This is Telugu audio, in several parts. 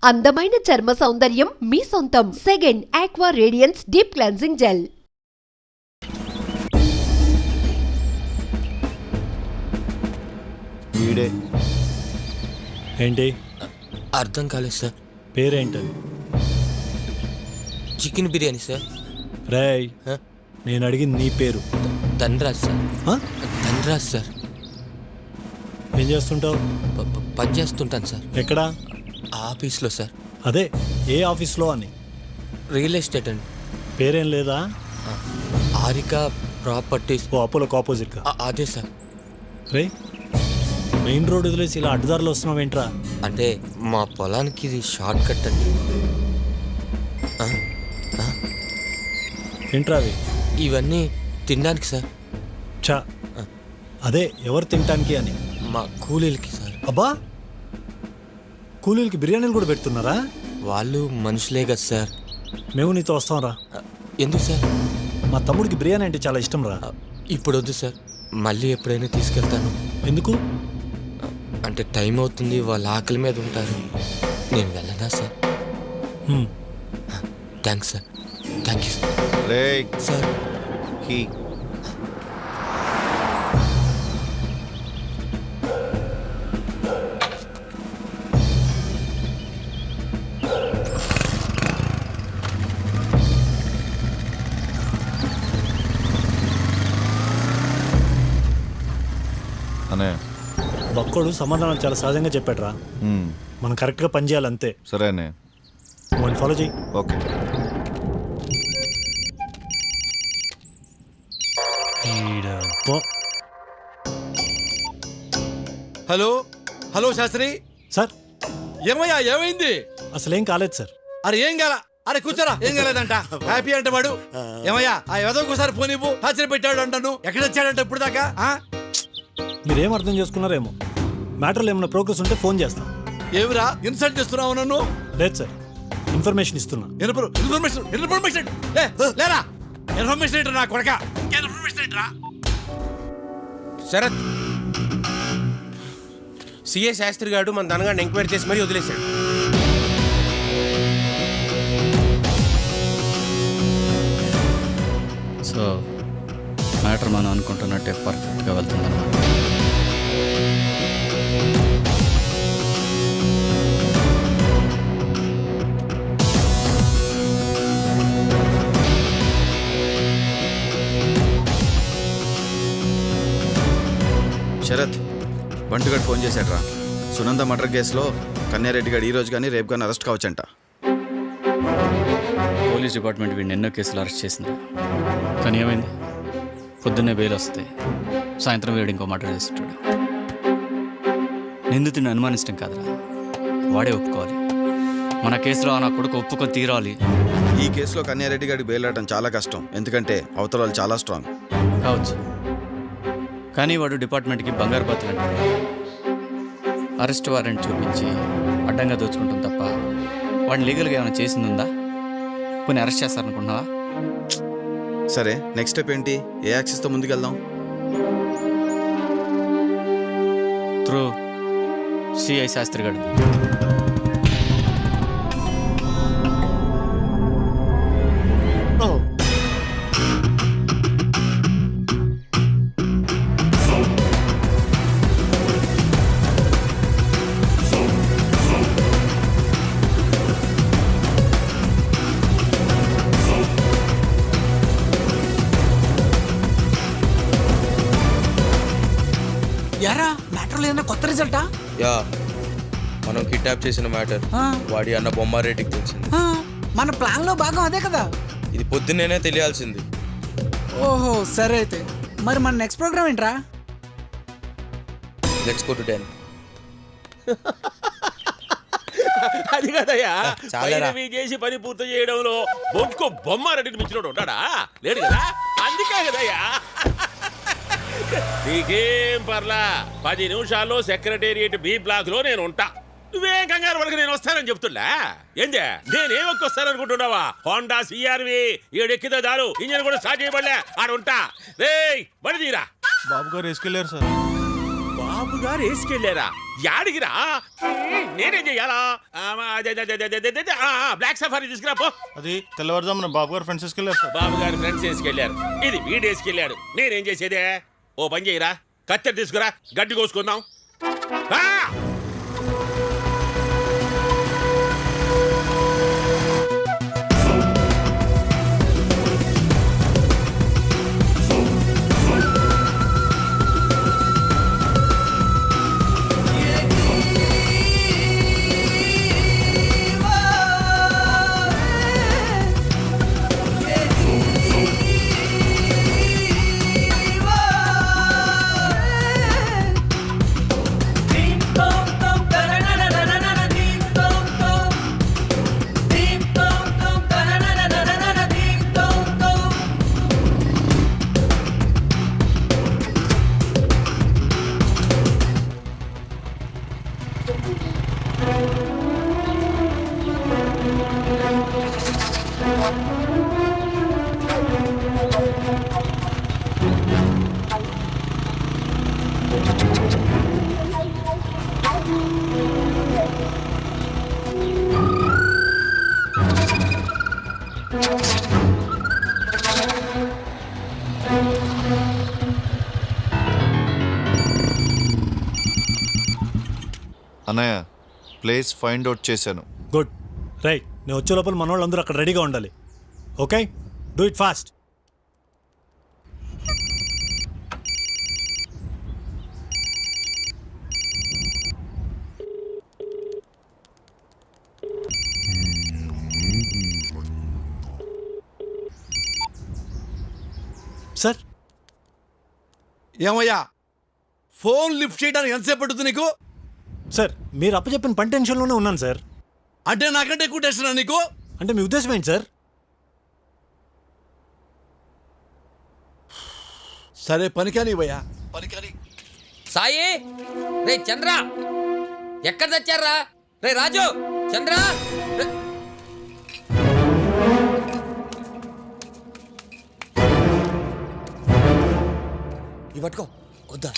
అందమైన చర్మ సౌందర్యం మీ సొంతం. Second aqua radiance deep cleansing gel. వీడే ఏంటి అర్థం కాలేదు సార్. పేరేంటది? Chicken biryani sir. రేయ్, నేను అడిగింది నీ పేరు. ధనరాజ్ సార్. ధనరాజ్ సార్. ఏం చేస్తుంటావు? పని చేస్తుంటాను సార్. ఎక్కడా? ఆఫీస్లో సార్. అదే ఏ ఆఫీస్లో అని? రియల్ ఎస్టేట్ అండి. పేరేం లేదా? ఆరిక ప్రాపర్టీస్. ఓ అపోలోకి ఆపోజిట్గా. అదే సార్. రే, మెయిన్ రోడ్ వదిలేసి ఇలా అడ్డదారులు వస్తున్నావు ఏంట్రా? అంటే మా పొలానికి ఇది షార్ట్ కట్ అండి. ఏంట్రా అవి? ఇవన్నీ తినడానికి సార్. చా, అదే ఎవరు తినటానికి అని? మా కూలీలకి సార్. అబ్బా, కూలీలకి బిర్యానీలు కూడా పెడుతున్నారా? వాళ్ళు మనుషులే కదా సార్. మేము నీతో వస్తాం రా. ఎందుకు సార్? మా తమ్ముడికి బిర్యానీ అంటే చాలా ఇష్టం రా. ఇప్పుడు వద్దు సార్, మళ్ళీ ఎప్పుడైనా తీసుకెళ్తాను. ఎందుకు? అంటే టైం అవుతుంది, వాళ్ళ ఆకలి మీద ఉంటారు. నేను వెళ్ళనా sir? Thanks sir. Thank you sir. రే సార్ కీ అనే బక్కోడు సమాధానం చాలా సహజంగా చెప్పాడురా. మనం కరెక్ట్గా పని చేయాలి అంతే. సరేనే, నువ్వు ఫాలో చెయ్యి. Okay. Hello hello Shastri sir, ఏమయ్యా ఏమైంది? అసలేం కాలేదు సార్. అరే ఏం కాల? అరే కూర్చోరా. ఏం కాలేదంట. హ్యాపీ అంటే వాడు ఏమయ్యా ఆ ఎదోకోసారి ఫోన్ ఇవ్వు. హాజరు పెట్టాడు అంటాను. ఎక్కడ వచ్చాడంట ఇప్పుడు దాకా? మీరేం అర్థం చేసుకున్నారేమో. మ్యాటర్లో ఏమైనా ప్రోగ్రెస్ ఉంటే ఫోన్ చేస్తాం. ఏమిరా ఇన్సల్ట్ చేస్తున్నావు నన్ను? లేదు సార్, ఇన్ఫర్మేషన్ ఇస్తున్నా. ఇన్ఫర్మేషన్ లేరా? ఇన్ఫర్మేషన్ ఏంటి నా కొడక? ఇన్ఫర్మేషన్ ఏంట్రా? శరత్, సిఏ శాస్త్రి గారు మన దనగాడిని ఎంక్వైరీ చేసి మరీ వదిలేశాడు. సో మ్యాటర్ మనం అనుకుంటున్నట్టే పర్ఫెక్ట్గా వెళ్తుందన్నమాట. శరత్, బంటుగాడు ఫోన్ చేశాడ్రా. సునంద మర్డర్ కేసులో కన్యారెడ్డి గారు ఈ రోజు కానీ రేపు కానీ అరెస్ట్ కావచ్చంట. పోలీస్ డిపార్ట్మెంట్ వీడిని ఎన్నో కేసులు అరెస్ట్ చేసింది. కానీ ఏమైంది? పొద్దున్నే బెయిల్ వస్తాయి, సాయంత్రం వీడు ఇంకో మర్డర్ చేస్తుంటాడు. నిందితుడిని అనుమానించడం కాదురా, వాడే ఒప్పుకోవాలి. మన కేసులో నా కొడుకు ఒప్పుకొని తీరాలి. ఈ కేసులో కన్యారెడ్డి గారికి బెయిల్ రావడం చాలా కష్టం, ఎందుకంటే అవతల వాళ్ళు చాలా స్ట్రాంగ్. కావచ్చు, కానీ వాడు డిపార్ట్మెంట్కి బంగారు బాతులు అంటాడు. అరెస్ట్ వారెంట్ చూపించి అడ్డంగా దోచుకుంటాం తప్ప వాడిని లీగల్గా ఏమైనా చేసింది ఉందా? కొన్ని అరెస్ట్ చేస్తారనుకుంటున్నావా? సరే, నెక్స్ట్ స్టెప్ ఏంటి? ఏ యాక్సెస్తో ముందుకెళ్దాం? త్రూ సిఐ శాస్త్రి గారు. యారా మ్యాటర్లో ఏదైనా కొత్త రిజల్టా? యా, మనం కిడ్నాప్ చేసిన మ్యాటర్ వాడి అన్న బొమ్మారెడ్డికి తెలిసింది. మన ప్లాన్ లో భాగం అదే కదా. ఇది పొద్దున్నేనే తెలియాల్సింది. ఓహో, సరే అయితే మరి మన నెక్స్ట్ ప్రోగ్రామ్ ఏంట్రా? Let's go to 10. అది కదయ్యా, చాలా చేసి పని పూర్తి చేయడంలో బొంకు బొమ్మారెడ్డిని మించినోడు ఉంటాడా? లేడు కదా, అందుకే కదయ్యా. నీకేం పర్లా, 10 నిమిషాల్లో సెక్రటేరియట్ బి బ్లాక్ లో నేను ఉంటా. నువ్వేం కంగారు వరకు నేను వస్తానని చెప్తున్నా. ఏందే నేనేం వస్తాననుకుంటున్నావా? హోండా సిఆర్వి 7 ఎక్కితే చాలు, ఇంజన్ కూడా స్టార్ట్ చేయబడలే. ఆడుంటా. రే బండి తీరా. బాబు గారు వేసుకెళ్ళారు సార్. బాబు గారు వేసుకెళ్ళారా? యాడిగిరా? నేనేం చెయ్యాలా? బ్లాక్ సఫారీ తీసుకురా పో. అది తెల్లవారుజామున బాబు గారు ఫ్రెండ్స్ తీసుకెళ్ళారు సార్. బాబు గారి ఫ్రెండ్స్ వేసుకెళ్ళారు, ఇది వీడు వేసుకెళ్ళాడు. నేనేం చేసేదే? ఓ పని చేయరా, కత్తెర తీసుకురా, గడ్డి కోసుకుందాం. ఆ! అన్నయ్య ప్లేస్ ఫైండ్ అవుట్ చేశాను. Good, right. నేను వచ్చే లోపల మన వాళ్ళందరూ అక్కడ రెడీగా ఉండాలి. Okay, do it fast. Sir, ఏమయ్యా, ఫోన్ లిఫ్ట్ చేయడానికి ఎంతసేపు పడుతుంది నీకు? సార్ మీరు అప్పచెప్పిన పని టెన్షన్లోనే ఉన్నాను సార్. అంటే నాకంటే ఎక్కువ టెన్షన్ నీకు? అంటే మీ ఉద్దేశం ఏంటి సార్? సరే పని కానీ భయ్యా, పని కానీ. సాయి, రే చంద్ర, ఎక్కడ తెచ్చారా? రే రాజు, చంద్ర, ఇవి పట్టుకో. వద్దా?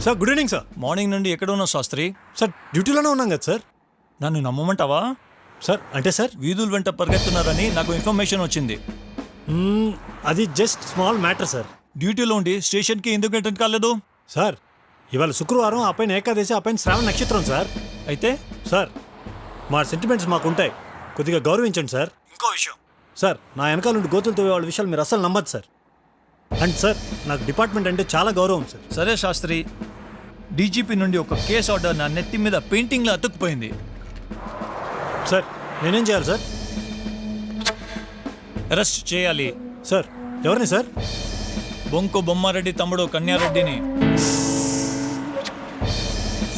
Sir good evening sir. Morning నుండి ఎక్కడ ఉన్నావు శాస్త్రి? సార్ డ్యూటీలోనే ఉన్నాం కదా సార్. నన్ను నమ్మమంటావా? సార్ అంటే సార్ వీధుల వెంట పరిగెత్తున్నారని నాకు ఇన్ఫర్మేషన్ వచ్చింది. అది జస్ట్ స్మాల్ మ్యాటర్ సార్. డ్యూటీలో ఉండి స్టేషన్కి ఎందుకు అటెండ్ కాలేదు? సార్ ఇవాళ శుక్రవారం, ఆ పైన ఏకాదశి, ఆ పైన శ్రావణ నక్షత్రం సార్. అయితే సార్ మా సెంటిమెంట్స్ మాకు ఉంటాయి, కొద్దిగా గౌరవించండి సార్. ఇంకో విషయం సార్, నా వెనకాల నుండి గోతులతో వాళ్ళ విషయాలు మీరు అస్సలు నమ్మద్దు సార్. అండ్ సార్ నాకు డిపార్ట్మెంట్ అంటే చాలా గౌరవం సార్. సరే శాస్త్రి, డీజీపీ నుండి ఒక కేసు ఆర్డర్ నా నెత్తి మీద పెయింటింగ్లో అతుక్కుపోయింది. సార్ నేనేం చేయాలి సార్? అరెస్ట్ చేయాలి. సార్ ఎవరిని సార్? బొంకు బొమ్మారెడ్డి తమ్ముడు కన్యారెడ్డిని.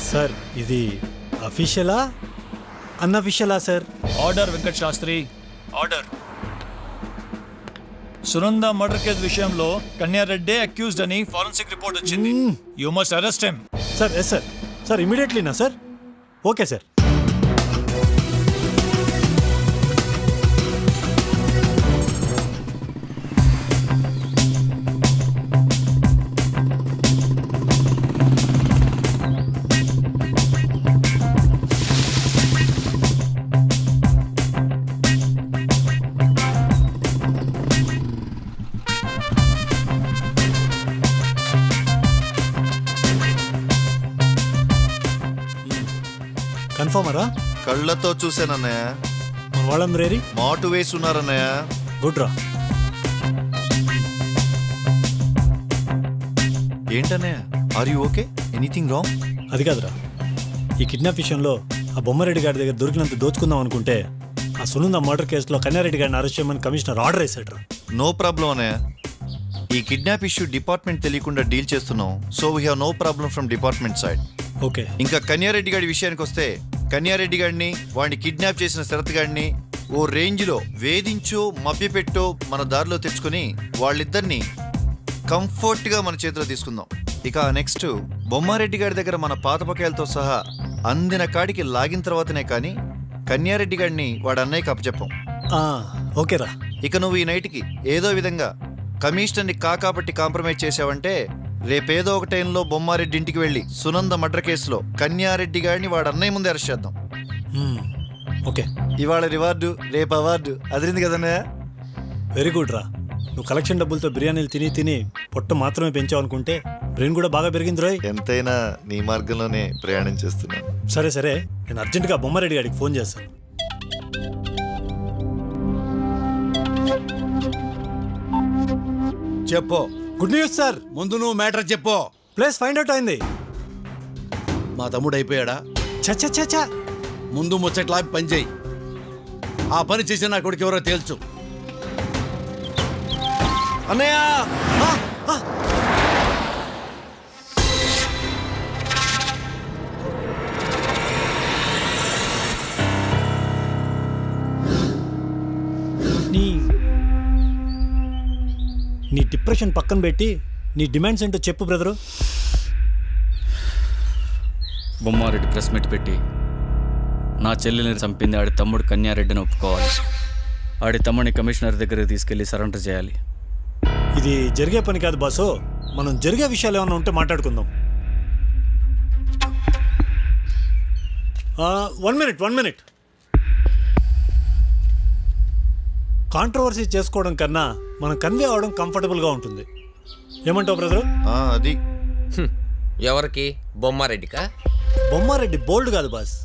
సార్ ఇది అఫీషియలా అన్అఫీషియలా sir? Order Venkat Shastri, order. Sunanda murder case విషయంలో కన్యారెడ్డి అక్యూజ్డ్ అని ఫారెన్సిక్ రిపోర్ట్ వచ్చింది. You must arrest him. Sir yes sir. Sir ఇమీడియట్లీనా సార్? Okay sir. కన్ఫర్మరా? కళ్ళతో చూశానన్నయ్య. మన వాళ్ళందరూ ఏరి? మాటు వేసి ఉన్నారన్నయ్య. గుడ్ రా. ఏంటన్నయ్య, are you okay? Anything wrong? అది కాదురా, ఈ కిడ్నాప్ విషయంలో ఆ బొమ్మారెడ్డి గారి దగ్గర దొరికినంత దోచుకుందాం అనుకుంటే ఆ సునంద మర్డర్ కేసులో కన్యారెడ్డి గారిని అరెస్ట్ చేయమని కమిషనర్ ఆర్డర్ వేశాడు రా. నో ప్రాబ్లం అన్నయ్య. ఈ కిడ్నాప్ ఇష్యూ డిపార్ట్మెంట్ తెలియకుండా డీల్ చేస్తున్నాం. So we have no problem from department side. Okay. ఇంకా కన్యారెడ్డి గారి విషయానికి వస్తే, కన్యారెడ్డి గారిని, వాడిని కిడ్నాప్ చేసిన శరత్ గారిని ఓ రేంజ్లో వేధించో మభ్యపెట్టో మన దారిలో తెచ్చుకొని వాళ్ళిద్దరిని కంఫర్ట్గా మన చేతిలో తీసుకుందాం. ఇక నెక్స్ట్ బొమ్మారెడ్డి గారి దగ్గర మన పాత బకాయిలతో సహా అందిన కాడికి లాగిన తర్వాతనే కానీ కన్యారెడ్డి గారిని వాడు అన్నయ్యకి అప్పచెప్పాం. ఓకేరా. ఇక నువ్వు ఈ నైట్కి ఏదో విధంగా కమిషనర్ని కాకాపట్టి కాంప్రమైజ్ చేసావంటే రేపేదో ఒక టైంలో బొమ్మారెడ్డి ఇంటికి వెళ్ళి సునంద మర్డర్ కేసులో కన్యారెడ్డి గారిని వాడు అన్నయ్య ముందే అరెస్ట్ చేద్దాం. ఓకే. ఇవాళ రివార్డు రేపు అవార్డు అదిరింది కదన్నయ్య. వెరీ గుడ్ రా. నువ్వు కలెక్షన్ డబ్బులతో బిర్యానీలు తిని తిని పొట్ట మాత్రమే పెంచావు అనుకుంటే బ్రెయిన్ కూడా బాగా పెరిగింది రోయ్. ఎంతైనా నీ మార్గంలోనే ప్రయాణం చేస్తున్నాను. సరే సరే, నేను అర్జెంటుగా బొమ్మారెడ్డి గారికి ఫోన్ చేస్తాను. చెప్పు. Good news sir. ముందు నువ్వు మ్యాటర్ చెప్పు. ప్లేస్ ఫైండ్ అవుట్ అయింది. మా తమ్ముడు అయిపోయాడా? చచ్చా. ముందు ముచ్చట్లా పని చేయి. ఆ పని చేసి నా కొడుకు ఎవరో తేల్చు. అన్నయ్య నీ డిప్రెషన్ పక్కన పెట్టి నీ డిమాండ్స్ ఏంటో చెప్పు బ్రదరు. బొమ్మారెడ్డి ప్రెస్ మీట్ పెట్టి నా చెల్లెల్ని చంపింది ఆడి తమ్ముడు కన్యారెడ్డిని ఒప్పుకోవాలి. ఆడి తమ్ముడిని కమిషనర్ దగ్గరికి తీసుకెళ్లి సరెండర్ చేయాలి. ఇది జరిగే పని కాదు బాసు. మనం జరిగే విషయాలు ఏమైనా ఉంటే మాట్లాడుకుందాం. 1 మినిట్. కాంట్రవర్సీ చేసుకోవడం కన్నా మనం కన్వే అవడం కంఫర్టబుల్గా ఉంటుంది. ఏమంటావు బ్రదరు? అది ఎవరికి? బొమ్మారెడ్డికా? బొమ్మారెడ్డి బోల్డ్ కాదు బాస్.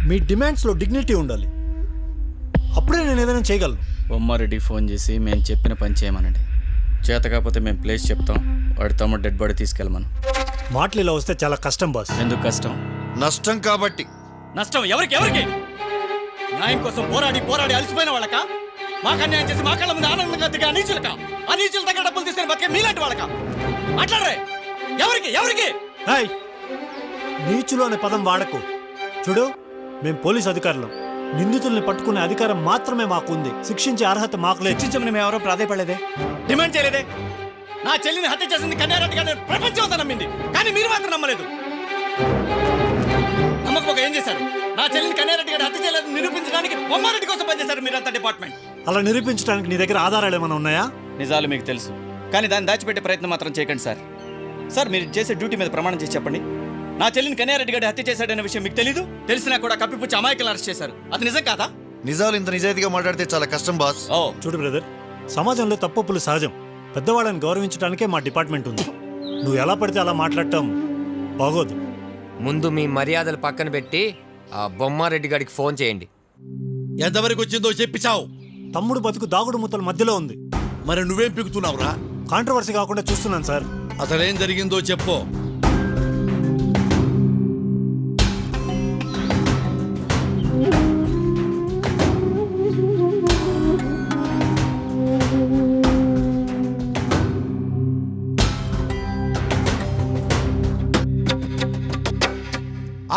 మీ డిమాండ్స్లో డిగ్నిటీ ఉండాలి. అప్పుడే నేను ఏదైనా చేయగలను. బొమ్మారెడ్డికి ఫోన్ చేసి మేము చెప్పిన పని చేయమనండి. చేత కాకపోతే మేము ప్లేస్ చెప్తాం. వాడి తమ్ముడు డెడ్ బాడీ తీసుకెళ్ళమను. మాటలు ఇలా వస్తే చాలా కష్టం బాస్. ఎందుకు కష్టం? నష్టం కాబట్టి. నష్టం ఎవరికి? న్యాయం కోసం పోరాడి అలసిపోయిన వాళ్ళక? మాకు అన్యాయం చేసి మా కళ్ళ ముందు ఆనందంగా దిగే అనీచులక? అనీచుల దగ్గర డబ్బులు తీసుకుని బతికే మీలాంటి వాళ్ళక? మాట్లాడరే. ఎవరికి? నీచులు అనే పదం వాడకు. చూడు, మేం పోలీస్ అధికారులం. నిందితుల్ని పట్టుకునే అధికారం మాత్రమే మాకుంది. శిక్షించే అర్హత మాకు లేదు. శిక్షించమని మేము ఎవరో ప్రాధాయపడలేదే, డిమాండ్ చేయలేదే. నా చెల్లిని హత్య చేసింది కన్యారెడ్డి గారిని ప్రపంచం అంతా నమ్మింది, కానీ మీరు మాత్రం నమ్మలేదు. నమ్మకపోక ఏం చేశారు? నా చెల్లిని కన్యారెడ్డి గారిని హత్య చేయలేదని నిరూపించడానికి బొమ్మారెడ్డి కోసం పనిచేశారు మీరంతా డిపార్ట్మెంట్. అలా నిరూపించడానికి నీ దగ్గర ఆధారాలు ఏమైనా ఉన్నాయా? నిజాలు మీకు తెలుసు, కానీ దాన్ని దాచిపెట్టే ప్రయత్నం మాత్రం చేయకండి సార్. సార్, మీరు చేసే డ్యూటీ మీద ప్రమాణం చేసి చెప్పండి. నా చెల్లిని కన్యారెడ్డి గారి హత్య చేశాడనే విషయం మీకు తెలీదు? తెలిసినా కూడా కప్పిపుచ్చి అమాయకులను అరెస్ట్ చేశారు. అది నిజం కాదా? నిజాలు ఇంత నిజాయితీగా మాట్లాడితే చాలా కష్టం బాస్. చూడు బ్రదర్, సమాజంలో తప్పులు సహజం. పెద్దవాళ్ళని గౌరవించడానికే మా డిపార్ట్మెంట్ ఉంది. నువ్వు ఎలా పడితే అలా మాట్లాడటం బాగోదు. ముందు మీ మర్యాదలు పక్కన పెట్టి ఆ బొమ్మారెడ్డి గారికి ఫోన్ చేయండి. ఎంతవరకు వచ్చిందో చెప్పి చావు. తమ్ముడు బతుకు దాగుడు మూతల మధ్యలో ఉంది. మరి నువ్వేం పిగుతున్నావురా? కాంట్రవర్సీ కాకుండా చూస్తున్నాను సార్. అసలేం జరిగిందో చెప్పు.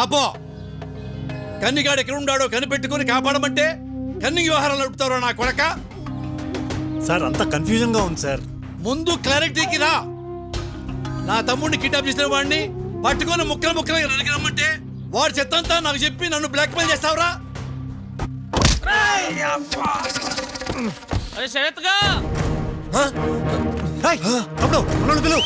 ఆపో. కన్నిగాడు ఎక్కడున్నాడో కనిపెట్టుకుని కాపాడమంటే కన్ని వ్యవహారాలు నడుపుతారో నా కొడక. సార్, అంతా కన్ఫ్యూజన్ గా ఉంది సార్. ముందు క్లారిటీకి రా. నా తమ్ముడిని కిడ్నాప్ చేసిన వాడిని పట్టుకొని ముక్కలుగా నరికిరమ్మంటే వాడి చెత్తంతా నాకు చెప్పి నన్ను బ్లాక్మెయిల్ చేస్తావురా? పిలువు.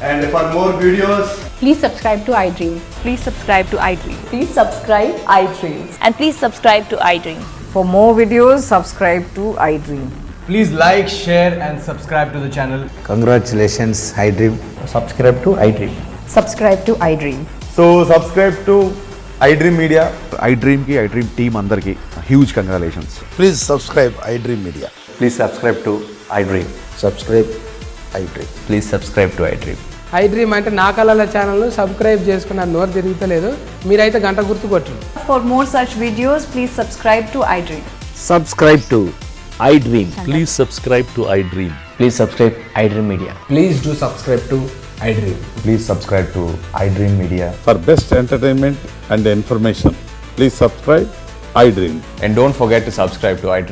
And for more videos, Please subscribe to iDream. Please subscribe to iDream. Please subscribe iDream. And please subscribe to iDream. For more videos, subscribe to iDream. Please like, share and subscribe to the channel. Congratulations iDream. Subscribe to iDream. Subscribe to iDream. So subscribe to iDream Media. iDream కి iDream టీమ్ అందరికి huge congratulations. please subscribe iDream Media. Please subscribe to iDream. Subscribe iDream. Please subscribe to iDream. iDream అంటే నా కళల ఛానల్ను సబ్స్క్రైబ్ చేసుకున్న నోరు తిరుగుతలేదు, మీరైతే గంట గుర్తు కొట్టండి. For more such videos, please subscribe to iDream. Subscribe to iDream. Please subscribe to iDream. Please subscribe iDream Media. Please do subscribe to iDream. Please subscribe to iDream media. For best entertainment and information, please subscribe iDream. And don't forget to subscribe to iDream.